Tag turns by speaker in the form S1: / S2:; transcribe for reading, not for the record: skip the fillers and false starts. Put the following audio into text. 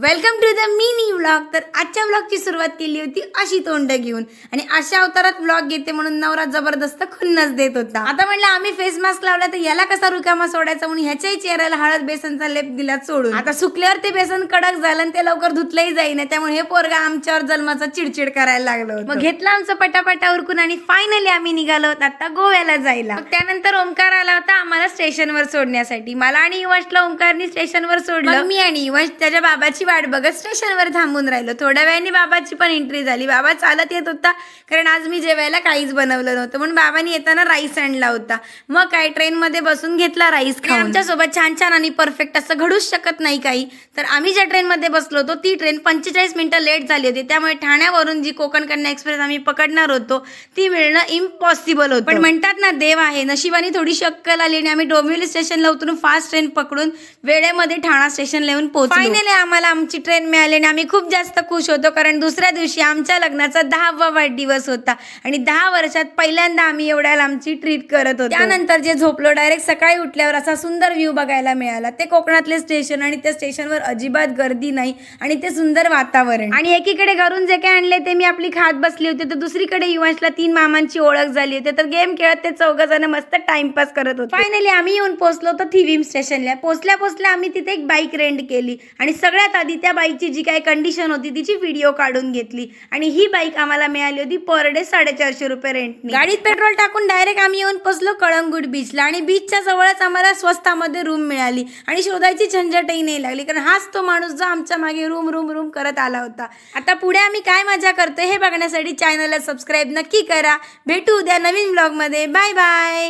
S1: Welcome to the mini vlog. तर आजच्या व्लॉगची सुरुवात केली होती अशी तोंड घेऊन आणि अशा अवतारात व्लॉग घेते म्हणून नवरा जबरदस्त खुन्नस देत होता। आता म्हणलं आम्ही फेस मास्क लावला तर याला कसा रुकामा सोडायचा म्हणून ह्याच्याही चेहऱ्याला हळद बेसनचा लेप दिला सोडून। आता सुकल्यावर ते बेसन कडक झालं आणि ते लवकर धुतलंही जाईना, त्यामुळे हे पोरगा आमच्यावर जन्माचा चिडचिड करायला लागलो। मग घेतला आमचं पटापटा उरकून आणि फायनली आम्ही निघालो आता गोव्याला जायला। त्यानंतर ओमकार आला होता आम्हाला स्टेशनवर सोडण्यासाठी। मला आणि युवशला ओमकारनी स्टेशनवर सोडलं। मी आणि युवश त्याच्या बाबाची वाट बघत स्टेशनवर थांबून राहिलो। थोड्या वेळाने बाबाची पण एंट्री झाली। बाबा चालत येत होता कारण आज मी जेवायला काहीच बनवलं नव्हतं म्हणून बाबांनी येताना राईस आणला होता। मग काय ट्रेन मध्ये बसून घेतला राईस खाऊन। आमच्या सोबत छान छान आणि परफेक्ट असं घडूच शकत नाही काही। तर आम्ही ज्या ट्रेन मध्ये बसलो होतो ती ट्रेन 45 मिनिटं लेट झाली होती, त्यामुळे ठाण्यावरून जी कोकण कन्या एक्सप्रेस आम्ही पकडणार होतो ती मिळणं इम्पॉसिबल होतं। पण म्हणतात ना देव आहे, नशिबाने थोडीशी अक्कल आली आणि आम्ही डोंबिवली स्टेशनला उतरून फास्ट ट्रेन पकडून वेळेमध्ये ठाणा स्टेशनला येऊन पोहोचलो। फायनली आम्हाला आमची ट्रेन मिळाली आणि आम्ही खूप जास्त खुश होतो कारण दुसऱ्या दिवशी आमच्या लग्नाचा 10वा वाढदिवस होता आणि 10 वर्षात पहिल्यांदा आम्ही एवढ्या लांबची ट्रिप करत होतो। त्यानंतर जे झोपलो डायरेक्ट सकाळी उठल्यावर असा सुंदर व्ह्यू बघायला मिळाला। ते कोकणातले स्टेशन आणि त्या स्टेशनवर अजिबात गर्दी नाही आणि ते सुंदर वातावरण। आणि एकीकडे घरून जे काही आणले ते मी आपली खात बसली होती, तर दुसरीकडे युवाशला 3 मामांची ओळख झाली होती, तर गेम खेळत ते 4 जण मस्त टाइमपास करत होते। फायनली आम्ही येऊन पोहोचलो तर थिविम स्टेशनला। पोहोचल्या आम्ही तिथे एक बाईक रेंट केली आणि सगळ्यात आधी त्या बाईकची जी काही कंडिशन होती तिची व्हिडिओ काढून घेतली आणि ही बाईक आम्हाला मिळाली होती पर डे 450 रुपये रेंटनी। गाडीत पेट्रोल टाकून डायरेक्ट आम्ही येऊन पोहोचलो कळंगूट बीचला आणि बीचच्या जवळच आम्हाला स्वस्तामध्ये रूम मिळाली आणि शोधायची झंझटही नाही लागली कारण हाच तो माणूस जो आमच्या मागे रूम रूम रूम करत आला होता। आता पुढे आम्ही काय मजा करतोय हे बघण्यासाठी चॅनलला सबस्क्राईब नक्की करा। भेटू उद्या नवीन व्लॉग मध्ये। Bye bye.